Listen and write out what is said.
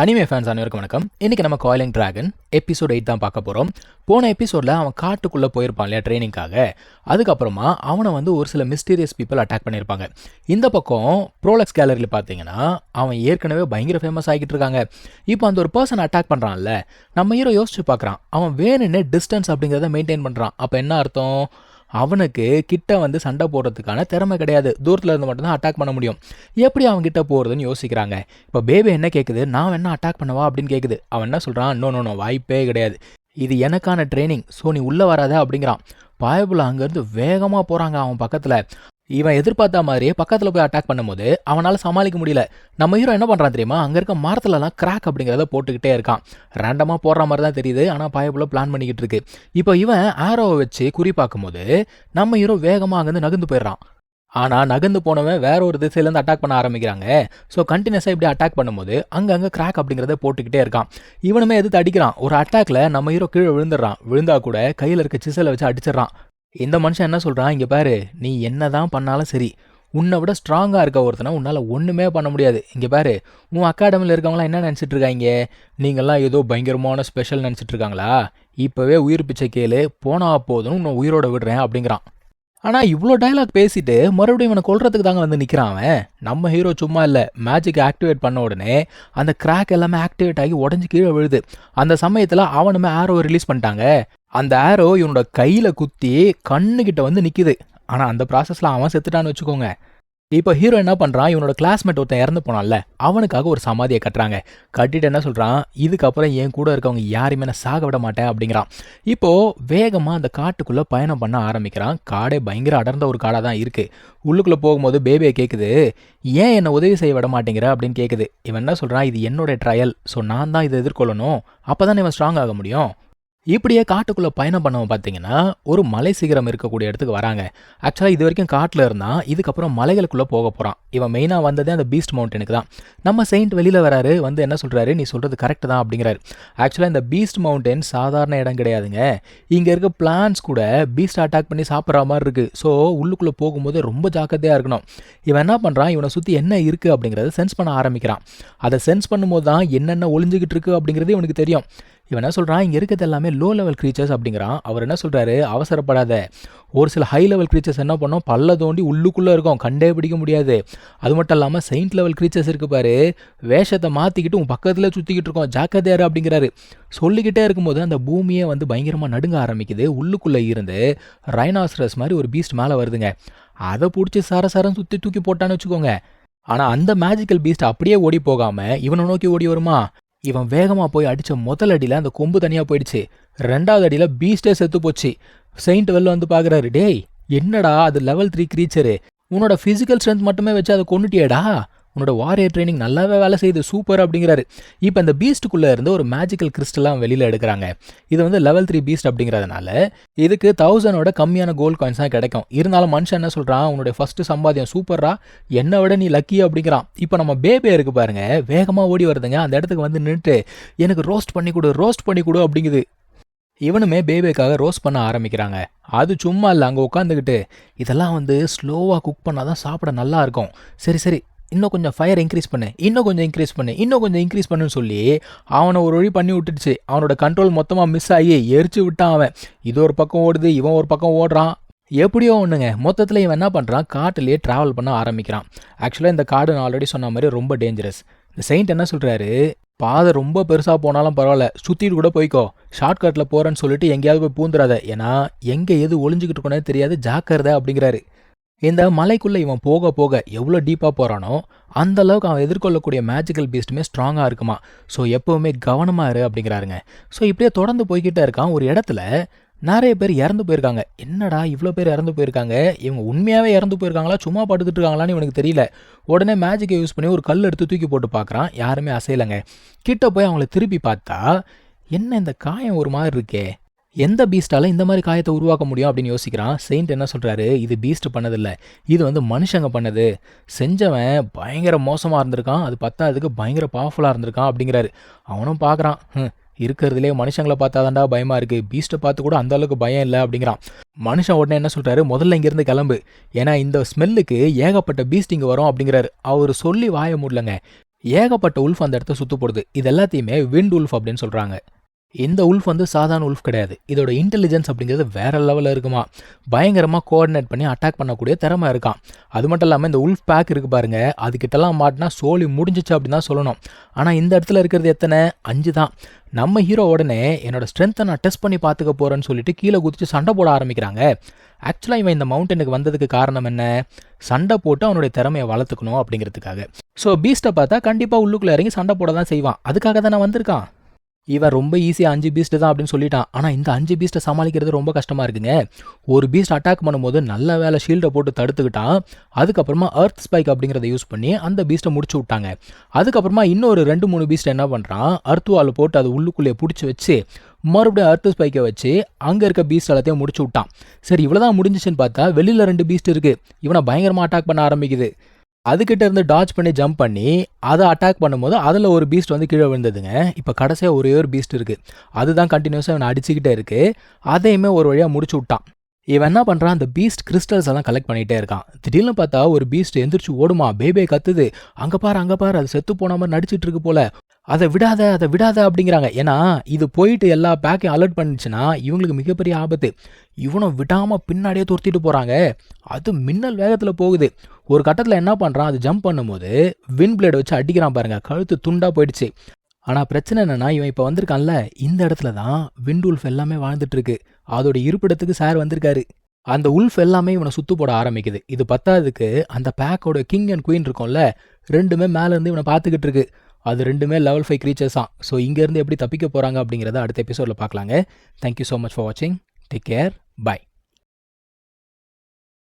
Anime fans அனைவருக்கும் வணக்கம். இன்னைக்கு நம்ம காயிலிங் டிராகன் எபிசோட் 8 தான் பார்க்க போகிறோம். போன எபிசோடில் அவன் காட்டுக்குள்ளே போயிருப்பான் இல்லையா ட்ரைனிங்காக. அதுக்கப்புறமா அவனை ஒரு சில மிஸ்டீரியஸ் பீப்புள் அட்டாக் பண்ணியிருப்பாங்க. இந்த பக்கம் ப்ரோலக்ஸ் கேலரியில் பார்த்தீங்கன்னா அவன் ஏற்கனவே பயங்கர ஃபேமஸ் ஆகிட்டு இருக்காங்க. இப்போ அந்த ஒரு பர்சன் அட்டாக் பண்ணுறான்ல, நம்ம ஹீரோ யோசிச்சு பார்க்குறான். அவன் வேணுன்னு டிஸ்டன்ஸ் அப்படிங்கிறத மெயின்டைன் பண்ணுறான். அப்போ என்ன அர்த்தம்? அவனுக்கு கிட்ட சண்டை போடுறதுக்கான திறமை கிடையாது. தூரத்தில் இருந்து மட்டும்தான் அட்டாக் பண்ண முடியும். எப்படி அவன் கிட்ட போகிறதுன்னு யோசிக்கிறாங்க. இப்போ பேபி என்ன கேட்குது, நான் வேணா அட்டாக் பண்ணவா அப்படின்னு கேட்குது. அவன் என்ன சொல்கிறான், நோ வாய்ப்பே கிடையாது, இது எனக்கான ட்ரைனிங், ஸோ நீ உள்ளே வராத அப்படிங்கிறான். பாயபுல அங்கேருந்து வேகமாக போகிறாங்க அவன் பக்கத்தில். இவன் எதிர்பார்த்த மாதிரியே பக்கத்தில் போய் அட்டாக் பண்ணும்போது அவனால் சமாளிக்க முடியல. நம்ம ஹீரோ என்ன பண்ணுறான் தெரியுமா, அங்கே இருக்க மரத்துலலாம் கிராக் அப்படிங்கிறத போட்டுக்கிட்டே இருக்கான். ரேண்டமாக போடுற மாதிரி தான் தெரியுது, ஆனால் பாயபுல பிளான் பண்ணிக்கிட்டு இருக்கு. இப்போ இவன் ஆரோவை வச்சு குறி பார்க்கும்போது நம்ம ஹீரோ வேகமாக அங்கேருந்து நகர்ந்து போயிடுறான். ஆனால் நகர்ந்து போனவன் வேற ஒரு திசையிலேருந்து அட்டாக் பண்ண ஆரம்பிக்கிறாங்க. ஸோ கண்டினியூஸாக இப்படி அட்டாக் பண்ணும்போது அங்கங்கே கிராக் அப்படிங்கிறத போட்டுக்கிட்டே இருக்கான். இவனுமே எதிர்த்து அடிக்கிறான். ஒரு அட்டாக்ல நம்ம ஹீரோ கீழே விழுந்துடுறான். விழுந்தா கூட கையில் இருக்க சிசலை வச்சு அடிச்சிடறான். இந்த மனுஷன் என்ன சொல்கிறான், இங்கே பாரு, நீ என்ன தான் பண்ணாலும் சரி, உன்னை விட ஸ்ட்ராங்காக இருக்க ஒருத்தனை உன்னால் ஒன்றுமே பண்ண முடியாது. இங்கே பாரு, உன் அகாடமியில் இருக்கவங்களாம் என்ன நினச்சிட்டு இருக்காங்க, நீங்கள்லாம் ஏதோ பயங்கரமான ஸ்பெஷல் நினச்சிட்டு இருக்காங்களா? இப்போவே உயிர் பிச்சை கேளு, போனா போதும் உன்னை உயிரோட விடுறேன் அப்படிங்கிறான். ஆனால் இவ்வளோ டைலாக் பேசிட்டு மறுபடியும் இவனை கொல்றதுக்கு தாங்க நிற்கிறான் அவன். நம்ம ஹீரோ சும்மா இல்லை, மேஜிக் ஆக்டிவேட் பண்ண உடனே அந்த கிராக் எல்லாமே ஆக்டிவேட் ஆகி உடஞ்சி கீழே விழுது. அந்த சமயத்தில் அவனுமே ஆரோவை ரிலீஸ் பண்ணிட்டாங்க. அந்த ஆரோ இவனோட கையில் குத்தி கண்ணுக்கிட்ட நிற்கிது. ஆனால் அந்த ப்ராசஸில் அவன் செத்துட்டான்னு வச்சுக்கோங்க. இப்போ ஹீரோ என்ன பண்ணுறான், இவனோட கிளாஸ்மேட் ஒருத்தன் இறந்து போனான்ல, அவனுக்காக ஒரு சமாதியை கட்டுறாங்க. கட்டிட்டு என்ன சொல்கிறான், இதுக்கப்புறம் என் கூட இருக்கவங்க யாரையுமே நான் சாக விட மாட்டேன் அப்படிங்கிறான். இப்போது வேகமாக அந்த காட்டுக்குள்ளே பயணம் பண்ண ஆரம்பிக்கிறான். காடே பயங்கர அடர்ந்த ஒரு காடாக தான் இருக்குது. உள்ளுக்குள்ளே போகும்போது பேபியை கேட்குது, ஏன் என்னை உதவி செய்ய விட மாட்டேங்கிற அப்படின்னு கேட்குது. இவன் என்ன சொல்கிறான், இது என்னோட ட்ரையல், ஸோ நான் தான் இதை எதிர்கொள்ளணும், அப்போ தான் இவன் ஸ்ட்ராங் ஆக முடியும். இப்படியே காட்டுக்குள்ளே பயணம் பண்ணவன் பார்த்தீங்கன்னா ஒரு மலை சிகரம் இருக்கக்கூடிய இடத்துக்கு வராங்க. ஆக்சுவலாக இது வரைக்கும் காட்டில் இருந்தால் இதுக்கப்புறம் மலைகளுக்குள்ளே போக போகிறான். இவன் மெயினாக வந்ததே அந்த பீஸ்ட் மவுண்டனுக்கு தான். நம்ம செயின்ட் வெளியில் வராரு, என்ன சொல்கிறாரு, நீ சொல்கிறது கரெக்டு தான் அப்படிங்கிறாரு. ஆக்சுவலாக இந்த பீஸ்ட் மவுண்டன் சாதாரண இடம் கிடையாதுங்க. இங்கே இருக்க பிளான்ஸ் கூட பீஸ்ட் அட்டாக் பண்ணி சாப்பிட்ற மாதிரி இருக்குது. ஸோ உள்ளுக்குள்ளே போகும்போது ரொம்ப ஜாக்கிரதையாக இருக்கணும். இவன் என்ன பண்ணுறான், இவனை சுற்றி என்ன இருக்குது அப்படிங்கிறத சென்ஸ் பண்ண ஆரம்பிக்கிறான். அதை சென்ஸ் பண்ணும்போது தான் என்னென்ன ஒளிஞ்சிக்கிட்டு இருக்குது அப்படிங்கிறது இவனுக்கு தெரியும். இவன் என்ன சொல்கிறான், இங்கே இருக்கிறது எல்லாமே லோ லெவல் க்ரீச்சர்ஸ் அப்படிங்கிறான். அவர் என்ன சொல்கிறாரு, அவசரப்படாத, ஒரு சில ஹை லெவல் க்ரீச்சர்ஸ் என்ன பண்ணோம், பல்ல தோண்டி உள்ளுக்குள்ளே இருக்கும், கண்டே பிடிக்க முடியாது. அது மட்டும் இல்லாமல் செயின்ட் லெவல் க்ரீச்சர்ஸ் இருக்குது பாரு, வேஷத்தை மாற்றிக்கிட்டு உன் பக்கத்தில் சுற்றிக்கிட்டு இருக்கோம், ஜாக்கிரதையாரு அப்படிங்கிறாரு. சொல்லிக்கிட்டே இருக்கும்போது அந்த பூமியே பயங்கரமாக நடுங்க ஆரம்பிக்குது. உள்ளுக்குள்ளே இருந்து ரைனாசரஸ் மாதிரி ஒரு பீஸ்ட் மேலே வருதுங்க. அதை பிடிச்சி சரசரம் சுற்றி தூக்கி போட்டான்னு வச்சுக்கோங்க. ஆனால் அந்த மேஜிக்கல் பீஸ்ட் அப்படியே ஓடி போகாமல் இவனை நோக்கி ஓடி வருமா. இவன் வேகமாக போய் அடித்த முதல் அடியில் அந்த கொம்பு தனியாக போயிடுச்சு. 2வது அடியில் பீஸ்டே செத்து போச்சு. செயின்ட் வெளில பார்க்குறாரு, டேய் என்னடா அது லெவல் 3 க்ரீச்சரு, உன்னோட ஃபிசிக்கல் ஸ்ட்ரென்த் மட்டுமே வச்சு அதை கொண்டுட்டியேடா, உன்னோட வாரியர் ட்ரைனிங் நல்லாவே வேலை செய்யுது, சூப்பர் அப்படிங்கிறாரு. இப்போ இந்த பீஸ்ட்டுக்குள்ளே இருந்து ஒரு மேஜிக்கல் கிறிஸ்டலாம் வெளியில் எடுக்கிறாங்க. இது லெவல் 3 பீஸ்ட் அப்படிங்கிறதுனால இதுக்கு 1000 கம்மியான கோல்ட் காயின்ஸ் தான் கிடைக்கும். இருந்தாலும் மனுஷன் என்ன சொல்கிறான், உன்னுடைய ஃபஸ்ட்டு சம்பாத்தியம் சூப்பரா, என்னை விட நீ லக்கி அப்படிங்கிறான். இப்போ நம்ம பேபே இருக்கு பாருங்க, வேகமாக ஓடி வருதுங்க. அந்த இடத்துக்கு நின்றுட்டு எனக்கு ரோஸ்ட் பண்ணி கொடு அப்படிங்குது. இவனுமே பேபேக்காக ரோஸ்ட் பண்ண ஆரம்பிக்கிறாங்க. அது சும்மா இல்லை, அங்கே உட்காந்துக்கிட்டு இதெல்லாம் ஸ்லோவாக குக் பண்ணால் தான் சாப்பிட நல்லா இருக்கும், சரி இன்னும் கொஞ்சம் ஃபயர் இன்க்ரீஸ் பண்ணு, இன்னும் கொஞ்சம் இன்க்ரீஸ் பண்ணுன்னு சொல்லி அவனை ஒரு வழி பண்ணி விட்டுடுச்சு. அவனோட கண்ட்ரோல் மொத்தமாக மிஸ் ஆகி எரிச்சு விட்டான் அவன். இது ஒரு பக்கம் ஓடுது, இவன் ஒரு பக்கம் ஓடுறான். எப்படியோ ஒன்றுங்க, மொத்தத்தில் இவன் என்ன பண்ணுறான், காட்டிலேயே ட்ராவல் பண்ண ஆரம்பிக்கிறான். ஆக்சுவலாக இந்த காடு நான் ஆல்ரெடி சொன்ன மாதிரி ரொம்ப டேஞ்சரஸ். இந்த செயின்ட் என்ன சொல்கிறாரு, பாதை ரொம்ப பெருசாக போனாலும் பரவாயில்ல, சுற்றிட்டு கூட போய்க்கோ, ஷார்ட்கட்டில் போகிறேன்னு சொல்லிட்டு எங்கேயாவது போய் பூந்துடாத, ஏன்னா எங்கே எது ஒளிஞ்சிக்கிட்டு இருக்கோனே தெரியாது, ஜாக்கிரதை அப்படிங்கிறாரு. இந்த மலைக்குள்ளே இவன் போக போக எவ்வளோ டீப்பாக போகிறானோ அந்த அளவுக்கு அவன் எதிர்கொள்ளக்கூடிய மேஜிக்கல் பீஸ்ட்டுமே ஸ்ட்ராங்காக இருக்குமா. ஸோ எப்போவுமே கவனமாக இரு அப்படிங்கிறாருங்க. ஸோ இப்படியே தொடர்ந்து போய்கிட்டே இருக்கான். ஒரு இடத்துல நிறைய பேர் இறந்து போயிருக்காங்க. என்னடா இவ்வளோ பேர் இறந்து போயிருக்காங்க, இவங்க உண்மையாகவே இறந்து போயிருக்காங்களா சும்மா படுத்துட்டு இருக்காங்களான்னு இவனுக்கு தெரியல. உடனே மேஜிக்கை யூஸ் பண்ணி ஒரு கல் எடுத்து தூக்கி போட்டு பார்க்குறான். யாருமே அசையலைங்க. கிட்ட போய் அவங்கள திருப்பி பார்த்தா என்ன இந்த காயம் ஒரு மாதிரி இருக்கே, எந்த பீஸ்டால இந்த மாதிரி காயத்தை உருவாக்க முடியும் அப்படின்னு யோசிக்கிறான். செயின்ட் என்ன சொல்கிறாரு, இது பீஸ்ட் பண்ணதில்லை, இது மனுஷங்க பண்ணது, செஞ்சவன் பயங்கர மோசமாக இருந்திருக்கான், அது பத்தாததுக்கு பயங்கர பவர்ஃபுல்லாக இருந்திருக்கான் அப்படிங்கிறாரு. அவனும் பார்க்குறான், இருக்கிறதுலே மனுஷங்களை பார்த்தா தாண்டா பயமாக இருக்குது, பீஸ்ட்டை பார்த்து கூட அந்த அளவுக்கு பயம் இல்லை அப்படிங்கிறான். மனுஷன் உடனே என்ன சொல்கிறாரு, முதல்ல இங்கேருந்து கிளம்பு, ஏன்னா இந்த ஸ்மெல்லுக்கு ஏகப்பட்ட பீஸ்ட் இங்கே வரும் அப்படிங்கிறாரு. அவர் சொல்லி வாய முடியலங்க. ஏகப்பட்ட உல்ஃப் அந்த இடத்த சுத்து போடுது. இது எல்லாத்தையுமே விண்ட் உல்ஃப் அப்படின்னு சொல்றாங்க. இந்த உல்ஃப் வந்து சாதாரண உல்ஃப் கிடையாது. இதோட இன்டெலிஜென்ஸ் அப்படிங்கிறது வேற லெவலில் இருக்குமா. பயங்கரமாக கோஆர்டினேட் பண்ணி அட்டாக் பண்ணக்கூடிய திறமை இருக்கான். அது மட்டும் இல்லாமல் இந்த உல்ஃப் பேக் இருக்கு பாருங்க, அதுக்கிட்டலாம் மாட்டினா சோலி முடிஞ்சிச்சு அப்படின்னு தான் சொல்லணும். ஆனால் இந்த இடத்துல இருக்கிறது எத்தனை? 5 தான். நம்ம ஹீரோ உடனே என்னோட ஸ்ட்ரென்த்தை நான் டெஸ்ட் பண்ணி பார்த்துக்க போறேன்னு சொல்லிட்டு கீழே குதிச்சு சண்டை போட ஆரம்பிக்கிறாங்க. ஆக்சுவலாக இவன் இந்த மவுண்டனுக்கு வந்ததுக்கு காரணம் என்ன? சண்டை போட்டு அவனுடைய திறமையை வளர்த்துக்கணும் அப்படிங்கிறதுக்காக. ஸோ பீஸ்ட்டை பார்த்தா கண்டிப்பாக உள்ளுக்குள்ளே இறங்கி சண்டை போட தான் செய்வான். அதுக்காக தான் நான் வந்திருக்கான். இவன் ரொம்ப ஈஸியாக 5 பீஸ்ட் தான் அப்படின்னு சொல்லிட்டான். ஆனால் இந்த 5 பீஸ்ட்டை சமாளிக்கிறது ரொம்ப கஷ்டமாக இருக்குங்க. ஒரு பீஸ்ட் அட்டாக் பண்ணும்போது நல்ல வேலை ஷீல்டை போட்டு தடுத்துக்கிட்டான். அதுக்கப்புறமா எர்த் ஸ்பைக் அப்படிங்கிறத யூஸ் பண்ணி அந்த பீஸ்ட்டை முடிச்சு விட்டாங்க. அதுக்கப்புறமா இன்னொரு 2-3 பீஸ்ட் என்ன பண்ணுறான், எர்த் வால் போட்டு அது உள்ளுக்குள்ளேயே பிடிச்சி வச்சு மறுபடியும் எர்த் ஸ்பைக்கை வச்சு அங்கே இருக்க பீஸ்ட் எல்லாத்தையும் முடிச்சு விட்டான். சரி, இவ்வளோதான் முடிஞ்சிச்சுன்னு பார்த்தா வெளியில் 2 பீஸ்ட் இருக்குது. இவனை பயங்கரமாக அட்டாக் பண்ண ஆரம்பிக்குது. அதுக்கிட்ட இருந்து டாச் பண்ணி ஜம்ப் பண்ணி அதை அட்டாக் பண்ணும்போது அதில் ஒரு பீஸ்ட் வந்து கீழே விழுந்ததுங்க. இப்போ கடைசியாக ஒரே ஒரு பீஸ்ட் இருக்குது. அதுதான் கண்டினியூஸாக இவனை அடிச்சுக்கிட்டே இருக்குது. அதையுமே ஒரு வழியாக முடிச்சு விட்டான். இவன் என்ன பண்ணுறான், அந்த பீஸ்ட் கிறிஸ்டல்ஸ் எல்லாம் கலெக்ட் பண்ணிகிட்டே இருக்கான். திடீர்னு பார்த்தா ஒரு பீஸ்ட் எந்திரிச்சு ஓடுமா, பேபே கத்துது. அங்கே பாரு அது செத்து போன மாதிரி நடிச்சிட்டு இருக்கு போல. அதை விடாத அப்படிங்கிறாங்க. ஏன்னா இது போயிட்டு எல்லா பேக்கையும் அலர்ட் பண்ணிச்சுன்னா இவங்களுக்கு மிகப்பெரிய ஆபத்து. இவனை விடாமல் பின்னாடியே துரத்திட்டு போகிறாங்க. அது மின்னல் வேகத்தில் போகுது. ஒரு கட்டத்தில் என்ன பண்ணுறான், அது ஜம்ப் பண்ணும்போது வின் பிளேட் வச்சு அடிக்கிறான் பாருங்க, கழுத்து துண்டாக போயிடுச்சு. ஆனால் பிரச்சனை என்னென்னா, இவன் இப்போ வந்திருக்கான்ல, இந்த இடத்துல தான் விண்ட் உல்ஃப் எல்லாமே வாழ்ந்துட்டு இருக்கு. அதோட இருப்பிடத்துக்கு சார் வந்திருக்காரு. அந்த உல்ஃப் எல்லாமே இவனை சுத்து போட ஆரம்பிக்குது. இது பத்தாததுக்கு அந்த பேக்கோட கிங் அண்ட் குயின் இருக்கும்ல, ரெண்டுமே மேலேருந்து இவனை பார்த்துக்கிட்டு இருக்கு. அது ரெண்டுமே லெவல் 5 கிரீச்சர்ஸாம். ஸோ இங்கேருந்து எப்படி தப்பிக்க போகிறாங்க அப்படிங்கிறத அடுத்த எபிசோடில் பார்க்கலாங்க. தேங்க்யூ ஸோ மச் ஃபார் வாட்சிங். Take care. பை.